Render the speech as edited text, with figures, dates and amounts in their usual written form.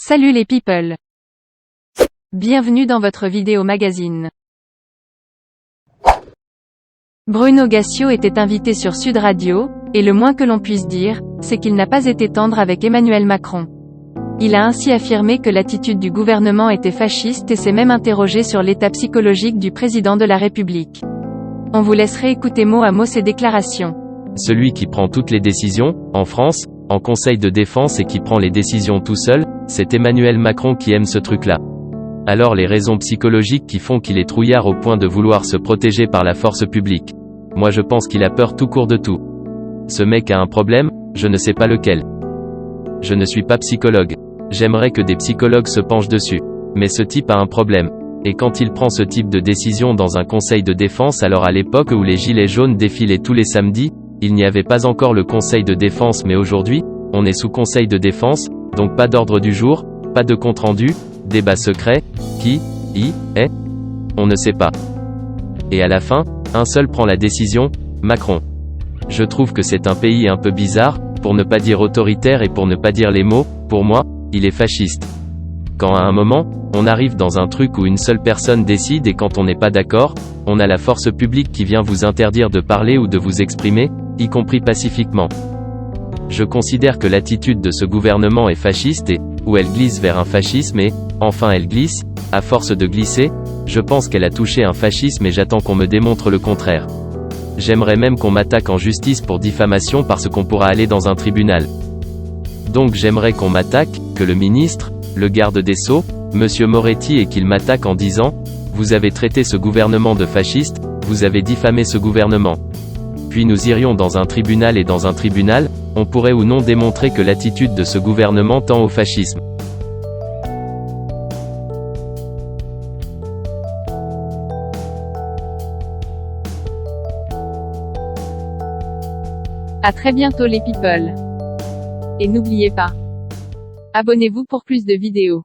Salut les people. Bienvenue dans votre vidéo magazine. Bruno Gassio était invité sur Sud Radio, et le moins que l'on puisse dire, c'est qu'il n'a pas été tendre avec Emmanuel Macron. Il a ainsi affirmé que l'attitude du gouvernement était fasciste et s'est même interrogé sur l'état psychologique du président de la République. On vous laisserait écouter mot à mot ses déclarations. Celui qui prend toutes les décisions, en France, en Conseil de défense et qui prend les décisions tout seul, c'est Emmanuel Macron qui aime ce truc-là. Alors les raisons psychologiques qui font qu'il est trouillard au point de vouloir se protéger par la force publique. Moi je pense qu'il a peur tout court de tout. Ce mec a un problème, je ne sais pas lequel. Je ne suis pas psychologue. J'aimerais que des psychologues se penchent dessus. Mais ce type a un problème. Et quand il prend ce type de décision dans un conseil de défense, alors à l'époque où les gilets jaunes défilaient tous les samedis, il n'y avait pas encore le conseil de défense, mais aujourd'hui, on est sous conseil de défense, donc pas d'ordre du jour, pas de compte-rendu, débat secret, qui est, on ne sait pas. Et à la fin, un seul prend la décision, Macron. Je trouve que c'est un pays un peu bizarre, pour ne pas dire autoritaire et pour ne pas dire les mots, pour moi, il est fasciste. Quand à un moment, on arrive dans un truc où une seule personne décide et quand on n'est pas d'accord, on a la force publique qui vient vous interdire de parler ou de vous exprimer, y compris pacifiquement. Je considère que l'attitude de ce gouvernement est fasciste et, où elle glisse vers un fascisme et, enfin elle glisse, à force de glisser, je pense qu'elle a touché un fascisme et j'attends qu'on me démontre le contraire. J'aimerais même qu'on m'attaque en justice pour diffamation parce qu'on pourra aller dans un tribunal. Donc j'aimerais qu'on m'attaque, que le ministre, le garde des Sceaux, Monsieur Moretti et qu'il m'attaque en disant « Vous avez traité ce gouvernement de fasciste, vous avez diffamé ce gouvernement ». Puis nous irions dans un tribunal et dans un tribunal, on pourrait ou non démontrer que l'attitude de ce gouvernement tend au fascisme. À très bientôt les people. Et n'oubliez pas, abonnez-vous pour plus de vidéos.